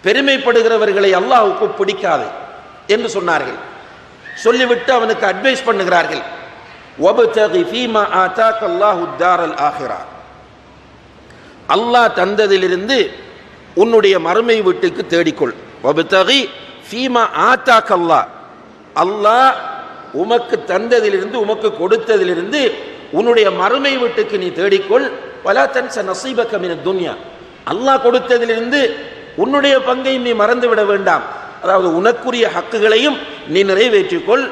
பெருமைப்படுகிறவர்களை அல்லாஹ்வுக்கு பிடிக்காது என்று சொன்னார்கள். சொல்லிவிட்டு அவனுக்கு அட்வைஸ் பண்ணுகிறார்கள். வப்தகி ஃபீமா ஆதாக அல்லாஹு தாரல் ஆகிரா, அல்லாஹ் தந்ததிலிருந்து உன்னுடைய மறுமை வீட்டுக்கு தேடிக்கொள். வப்தகி ஃபீமா ஆதாக அல்லாஹ், அல்லாஹ் உமக்கு தந்ததிலிருந்து உமக்கு கொடுத்ததிலிருந்து உன்னுடைய மறுமை வீட்டுக்கு நீ தேடிக்கொள். வலா தன்ஸ நஸீபக மினத் துன்யா, அல்லாஹ் கொடுத்ததிலிருந்து உன்னுடைய பங்கையும் நீ மறந்து விட வேண்டாம். அதாவது உனக்குரிய ஹக்குகளையும் நீ நிறைவேற்றிக்கொள்,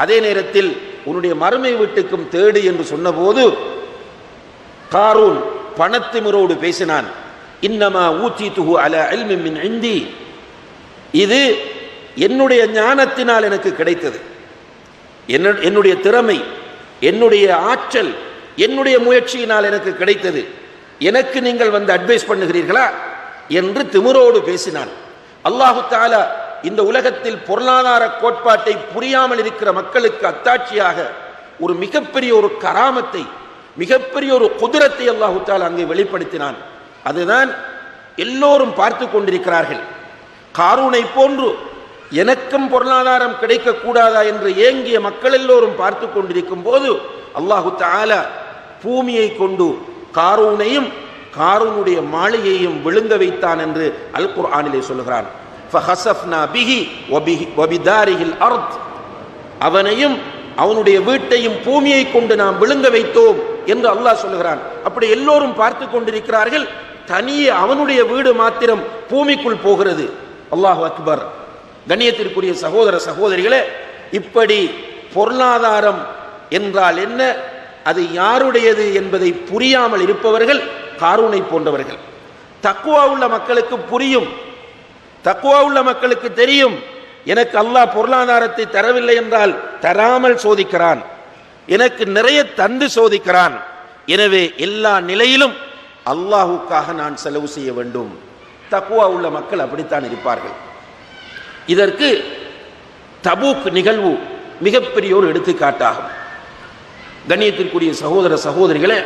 அதே நேரத்தில் உன்னுடைய மறுமை வீட்டுக்கும் தேடு என்று சொன்னபோது காரூன் பணத்திமிரோடு பேசினான். இன்னமா ஊதீதுஹு அலா இல்மின் மின் இந்தி, இது என்னுடைய ஞானத்தினால் எனக்கு கிடைத்தது, என்னுடைய திறமை, என்னுடைய ஆற்றல், என்னுடைய முயற்சியினால் எனக்கு கிடைத்தது, எனக்கு நீங்கள் வந்து அட்வைஸ் பண்ணுகிறீர்களா என்று திமிரோடு பேசினான். அல்லாஹு தஆலா இந்த உலகத்தில் பொருளாதார கோட்பாட்டை புரியாமல் இருக்கிற மக்களுக்கு அத்தாட்சியாக ஒரு மிகப்பெரிய ஒரு கராமத்தை, மிகப்பெரிய ஒரு குதிரத்தை அல்லாஹு தஆலா அங்கே வெளிப்படுத்தினான். அதுதான் எல்லோரும் பார்த்து கொண்டிருக்கிறார்கள். காரூனை போன்று எனக்கும் பொருளாதாரம் கிடைக்க கூடாதா என்று ஏங்கிய மக்கள் எல்லோரும் பார்த்து கொண்டிருக்கும் போது அல்லாஹு தஆலா பூமியை கொண்டு காரூனையும் காரூனுடைய மாளிகையையும் விழுங்க வைத்தான் என்று அல் குர்ஆனிலே சொல்கிறான். ஃபஹஸஃப்னா பிஹி வபிதாரிஹில் அர்த், அவனையும் அவனுடைய வீட்டையும் பூமியை கொண்டு நாம் விழுங்க வைத்தோம் என்று அல்லாஹ் சொல்கிறான். அப்படி எல்லோரும் பார்த்து கொண்டிருக்கிறார்கள். தனியே அவனுடைய வீடு மாத்திரம் பூமிக்குள் போகிறது. அல்லாஹு அக்பர். கண்ணியத்திற்குரிய சகோதர சகோதரிகளே, இப்படி பொருளாதாரம் என்றால் என்ன, அது யாருடையது என்பதை புரியாமல் இருப்பவர்கள் காரூனை போன்றவர்கள். தக்வா உள்ள மக்களுக்கு புரியும், தக்வா உள்ள மக்களுக்கு தெரியும், எனக்கு அல்லாஹ் பொருளாதாரத்தை தரவில்லை என்றால் தராமல் சோதிக்கிறான், எனக்கு நிறைய தந்து சோதிக்கிறான், எனவே எல்லா நிலையிலும் அல்லாஹுக்காக நான் செலவு செய்ய வேண்டும். தக்வா உள்ள மக்கள் அப்படித்தான் இருப்பார்கள். இதற்கு தபூக் நிகழ்வு மிகப்பெரிய ஒரு எடுத்துக்காட்டாகும். கண்ணியத்திற்குரிய சகோதர சகோதரிகளே,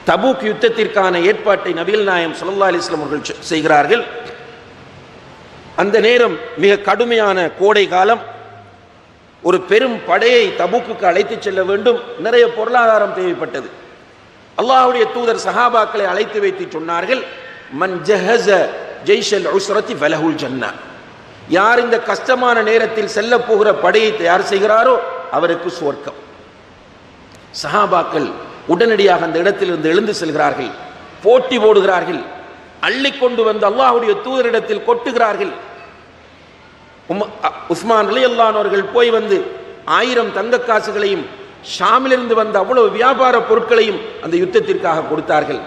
தபூக் யுத்தத்திற்கான ஏற்பாட்டை நபிகள் நாயகம் ஸல்லல்லாஹு அலைஹி வஸல்லம் அவர்கள் செய்கிறார்கள். அந்த நேரம் மிக கடுமையான கோடை காலம். ஒரு பெரும் படையை தபூக்குக்கு அழைத்து செல்ல வேண்டும். நிறைய பொருளாதாரம் தேவைப்பட்டது. அல்லாஹ்வுடைய தூதர் சஹாபாக்களை அழைத்து வைத்து சொன்னார்கள், மன் ஜஹஸ ஜைஷல் உஸ்ரத்தி ஃபலஹுல் ஜன்னா, யார் இந்த கஷ்டமான நேரத்தில் செல்ல போகிற படையை தயார் செய்கிறாரோ அவருக்கு சுவர்க்கம். சஹாபாக்கள் உடனடியாக அந்த இடத்திலிருந்து எழுந்து செல்கிறார்கள், போட்டி போடுகிறார்கள், அள்ளி கொண்டு வந்து அல்லாஹ்வுடைய தூதரிடத்தில் கொட்டுகிறார்கள். உஸ்மான் ரலியல்லாஹு அன்ஹு அவர்கள் போய் வந்து 1000 தங்க காசுகளையும் ஷாமிலிருந்து வந்த அவ்வளவு வியாபார பொருட்களையும் அந்த யுத்தத்திற்காக கொடுத்தார்கள்.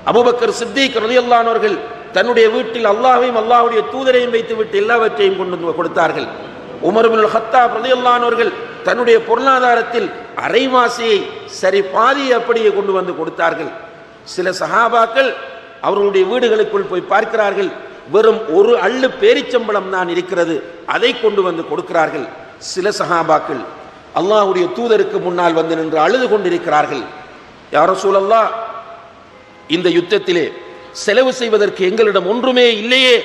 அபூபக்கர் சித்திக் ரலியல்லாஹு அன்ஹு அவர்கள் தன்னுடைய வீட்டில் அல்லாஹ்வையும் அல்லாஹ்வுடைய தூதரையும் வைத்துவிட்டு எல்லாவற்றையும் கொண்டு வந்து கொடுத்தார்கள். உமர் இப்னுல் ஹத்தாப் ரலியல்லாஹு அன்ஹு அவர்கள் தன்னுடைய பொருளாதாரத்தில் அரைவாசியை, சரி பாதியை அப்படியே கொண்டு வந்து கொடுத்தார்கள். சில சஹாபாக்கள் அவர்களுடைய வீடுகளுக்குள் போய் பார்க்கிறார்கள், வெறும் ஒரு அள்ளு பேரிச்சம்பளம் தான் இருக்கிறது, அதை கொண்டு வந்து கொடுக்கிறார்கள். சில சஹாபாக்கள் அல்லாஹ்வுடைய தூதருக்கு முன்னால் வந்து நின்று அழுது கொண்டிருக்கிறார்கள். யா ரசூலல்லாஹ், இந்த யுத்தத்திலே செலவு செய்வதற்கு எங்களிடம் ஒன்றுமே இல்லையே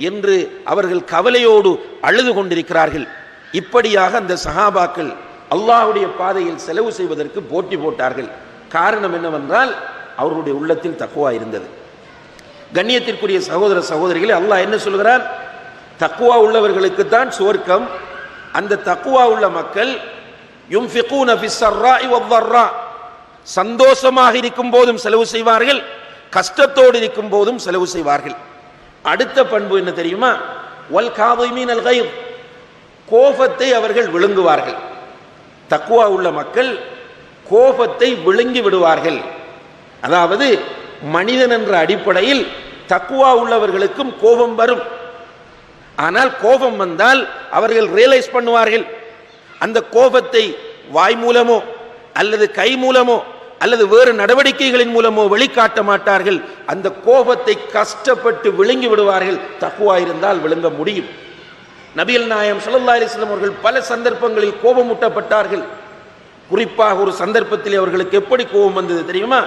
என்று அவர்கள் கவலையோடு அழுது கொண்டிருக்கிறார்கள். இப்படியாக அந்த சஹாபாக்கள் அல்லாஹ்வுடைய பாதையில் செலவு செய்வதற்கு போட்டி போட்டார்கள். காரணம் என்னவென்றால் அவர்களுடைய உள்ளத்தில் தக்வா இருந்தது. கண்ணியத்திற்குரிய சகோதர சகோதரிகளே, அல்லாஹ் என்ன சொல்கிறான்? தக்வா உள்ளவர்களுக்கு தான் சுவர்க்கம். அந்த தக்வா உள்ள மக்கள் யுன்ஃபிகூன ஃபிஸ்ஸர்ராஇ வத்தர்ரா, சந்தோஷமாக இருக்கும் போதும் செலவு செய்வார்கள், கஷ்டத்தோடு இருக்கும் போதும் செலவு செய்வார்கள். அடுத்த பண்பு என்ன தெரியுமா? வல் காதிமீனல் கைத், கோபத்தை அவர்கள் விழுங்குவார்கள். தக்வா உள்ள மக்கள் கோபத்தை விழுங்கி விடுவார்கள். அதாவது மனிதன் என்ற அடிப்படையில் தக்வா உள்ளவர்களுக்கும் கோபம் வரும். ஆனால் கோபம் வந்தால் அவர்கள் ரியலைஸ் பண்ணுவார்கள். அந்த கோபத்தை வாய் மூலமோ அல்லது கை மூலமோ அல்லது வேறு நடவடிக்கைகளின் மூலமோ வெளிக்காட்ட மாட்டார்கள். அந்த கோபத்தை கஷ்டப்பட்டு விழுங்கி விடுவார்கள். தக்வா இருந்தால் விழுங்க முடியும். நபிகள் நாயகம் ஸல்லல்லாஹு அலைஹி வஸல்லம் அவர்கள் பல சந்தர்ப்பங்களில் கோபமூட்டப்பட்டார்கள். குறிப்பாக ஒரு சந்தர்ப்பத்தில் அவர்களுக்கு எப்படி கோபம் வந்தது தெரியுமா?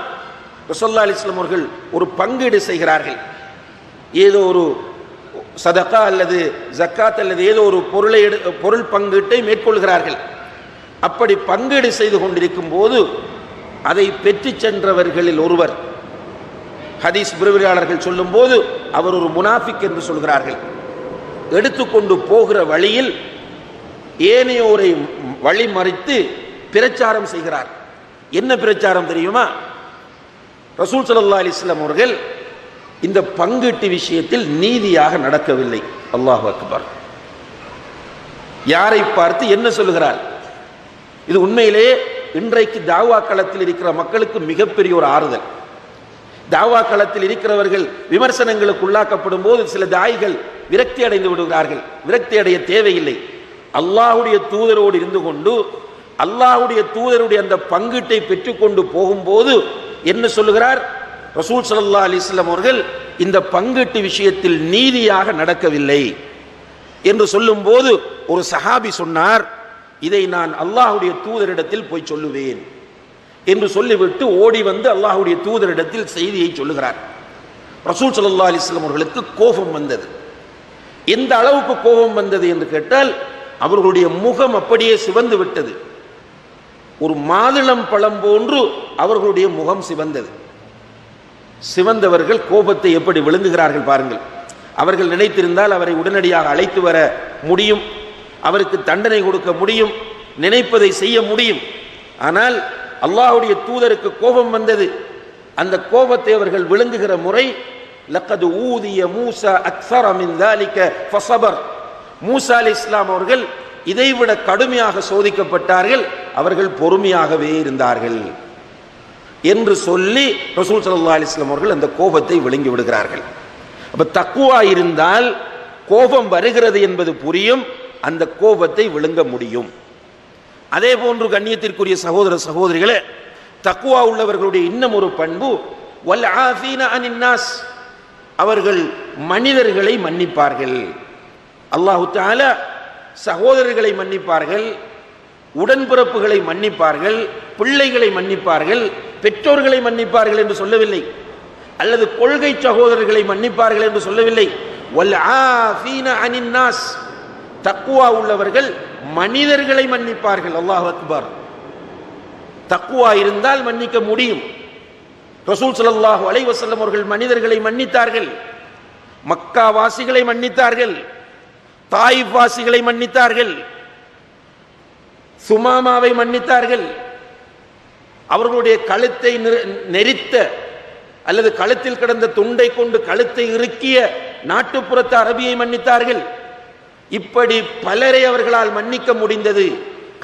ஸல்லல்லாஹு அலைஹி வஸல்லம் அவர்கள் ஒரு பங்கீடு செய்கிறார்கள். ஏதோ சதகா அல்லது ஜக்காத் அல்லது ஏதோ ஒரு பொருள் பங்கீட்டை மேற்கொள்கிறார்கள். அப்படி பங்கீடு செய்து கொண்டிருக்கும் போது அதை பெற்று சென்றவர்களில் ஒருவர், ஹதீஸ் விரிவுரையாளர்கள் சொல்லும் போது அவர் ஒரு முனாஃபிக் என்று சொல்கிறார்கள், எடுத்துக்கொண்டு போகிற வழியில் ஏனையோரை வழிமறித்து பிரச்சாரம் செய்கிறார். என்ன பிரச்சாரம் தெரியுமா? ரசூல் ஸல்லல்லாஹு அலைஹி வஸல்லம் அவர்கள் இந்த பங்கீட்டு விஷயத்தில் நீதியாக நடக்கவில்லை. அல்லாஹு அக்பர். யாரை பார்த்து என்ன சொல்லுகிறார்? இது உண்மையிலேயே இன்றைக்கு தாவா களத்தில் இருக்கிற மக்களுக்கு மிகப்பெரிய ஒரு ஆறுதல். தாவா களத்தில் இருக்கிறவர்கள் விமர்சனங்களுக்கு உள்ளாக்கப்படும் போது சில தாயிகள் விரக்தி அடைந்து விடுகிறார்கள். விரக்தி அடைய தேவையில்லை. அல்லாஹ்வுடைய தூதரோடு இருந்து கொண்டு அல்லாஹ்வுடைய தூதருடைய அந்த பங்கீட்டை பெற்றுக்கொண்டு போகும்போது என்ன சொல்லுகிறார்? ரசூல் ஸல்லல்லாஹு அலைஹி வஸல்லம் அவர்கள் இந்த பங்கீட்டு விஷயத்தில் நீதியாக நடக்கவில்லை என்று சொல்லும் போது ஒரு சஹாபி சொன்னார், இதை நான் அல்லாஹ்வுடைய தூதரிடத்தில் போய் சொல்லுவேன் என்று சொல்லிவிட்டு ஓடி வந்து அல்லாஹ்வுடைய தூதரிடத்தில் செய்தியை சொல்லுகிறார். ரசூல் ஸல்லல்லாஹு அலைஹி வஸல்லம் அவர்களுக்கு கோபம் வந்தது. எந்த அளவுக்கு கோபம் வந்தது என்று கேட்டால், அவர்களுடைய முகம் அப்படியே சிவந்து விட்டது. ஒரு மாதுளம் பழம் போன்று அவர்களுடைய முகம் சிவந்தது. சிவந்தவர்கள் கோபத்தை எப்படி விழுங்குகிறார்கள் பாருங்கள். அவர்கள் நினைத்திருந்தால் அவரை உடனடியாக அழைத்து வர முடியும், அவருக்கு தண்டனை கொடுக்க முடியும், நினைப்பதை செய்ய முடியும். ஆனால் அல்லாஹ்வுடைய தூதருக்கு கோபம் வந்தது. அந்த கோபத்தை அவர்கள் விழுங்குகிற முறை, லக்கது ஊதிய மூசா அக்ஸர மின் ذلك ஃபஸபர். மூசா அலைஹிஸ்ஸலாம் அவர்கள் இதைவிட கடுமையாக சோதிக்கப்பட்டார்கள், அவர்கள் பொறுமையாகவே இருந்தார்கள் என்று சொல்லி ரசூல் ஸல்லல்லாஹு அலைஹி வஸல்லம் அவர்கள் அந்த கோபத்தை விழுங்கி விடுகிறார்கள். அப்ப தக்வா இருந்தால் கோபம் வருகிறது என்பது புரியும், அந்த கோபத்தை விழுங்க முடியும். அதே போன்று கண்ணியத்திற்குரிய சகோதர சகோதரிகளே, தக்வா உள்ளவர்களுடைய இன்னும் ஒரு பண்பு, வல் ஆஃபீன அனின் நாஸ், அவர்கள் மனிதர்களை மன்னிப்பார்கள். அல்லாஹு தஆலா சகோதரர்களை மன்னிப்பார்கள், உடன்பிறப்புகளை மன்னிப்பார்கள், பிள்ளைகளை மன்னிப்பார்கள், பெற்றோர்களை மன்னிப்பார்கள் என்று சொல்லவில்லை, அல்லது கொள்கை சகோதரர்களை மன்னிப்பார்கள் என்று சொல்லவில்லை. வல் ஆஃபீன அனின் நாஸ், தக்வா உள்ளவர்கள் மனிதர்களை மன்னிப்பார்கள். அல்லாஹ் அக்பர். தக்வா இருந்தால் மன்னிக்க முடியும். ரசூல் ஸல்லல்லாஹு அலைஹி வஸல்லம் அவர்கள் மனிதர்களை மன்னித்தார்கள். மக்கா வாசிகளை மன்னித்தார்கள், தாயிஃப் வாசிகளை மன்னித்தார்கள், சுமாமாவை மன்னித்தார்கள், அவர்களுடைய கழுத்தை நெரித்த அல்லது கழுத்தில் கிடந்த துண்டை கொண்டு கழுத்தை இறுக்கிய நாட்டுப்புறத்து அரபியை மன்னித்தார்கள். இப்படி பலரை அவர்களால் மன்னிக்க முடிந்தது.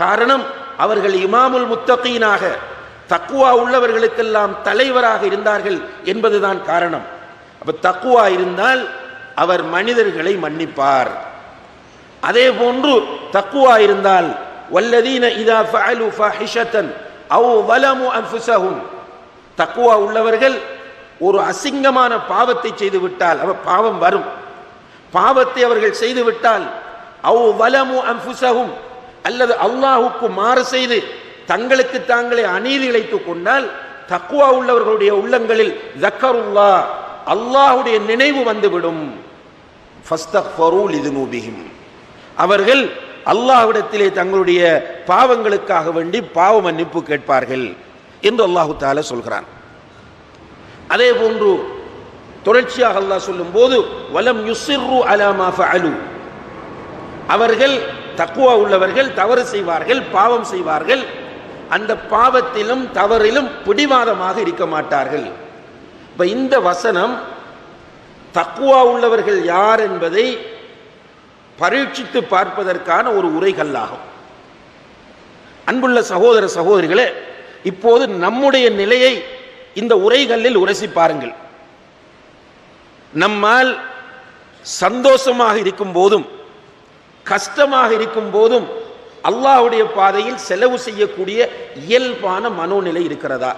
காரணம், அவர்கள் இமாமுல் முத்தகீனாக, தக்வா உள்ளவர்களுக்கெல்லாம் தலைவராக இருந்தார்கள் என்பதுதான் காரணம். அப்ப தக்வா இருந்தால் அவர் மனிதர்களை மன்னிப்பார். அதே போன்று தக்வா இருந்தால் வல்லதீன இதா ஃபஅலு ஃபாஹிஷத்தன் அவ் ஸலமு அன்ஃபுஸஹும், தக்வா உள்ளவர்கள் ஒரு அசிங்கமான பாவத்தை செய்து விட்டால், பாவம் வரும், பாவத்தை அவர்கள் செய்து விட்டால், அவ் ஸலமு அன்ஃபுஸஹும், அல்லது அல்லாஹ்வுக்கு மாறு செய்து தங்களுக்கு தாங்களே அநீதி இழைத்துக் கொண்டால், தக்வா உள்ளவர்களுடைய உள்ளங்களில் ஸக்கருல்லாஹ், அல்லாஹ்வுடைய நினைவு வந்துவிடும். ஃபஸ்தக்ஃபரு லிதுனூபிஹிம், அவர்கள் அல்லாஹ்விடத்திலே தங்களுடைய பாவங்களுக்காக வேண்டி பாவ மன்னிப்பு கேட்பார்கள் என்று அல்லாஹு தஆலா சொல்கிறான். அதே போன்று தொடர்ச்சியாக அல்லாஹ் சொல்லும் போது வலம் யுஸிர்ரு அலா மா ஃபஅலு, அவர்கள் தக்வா உள்ளவர்கள் தவறு செய்வார்கள், பாவம் செய்வார்கள், அந்த பாவத்திலும் தவறிலும் பிடிவாதமாக இருக்க மாட்டார்கள். இப்ப இந்த வசனம் தக்வா உள்ளவர்கள் யார் என்பதை பரீட்சித்து பார்ப்பதற்கான ஒரு உரைகல்லாகும். அன்புள்ள சகோதர சகோதரிகளே, இப்போது நம்முடைய நிலையை இந்த உரைகளில் உரசி பாருங்கள். நம்மால் சந்தோஷமாக இருக்கும் போதும் கஷ்டமாக இருக்கும் போதும் அல்லாஹ்வுடைய பாதையில் செலவு செய்யக்கூடிய இயல்பான மனோநிலை இருக்கிறதா?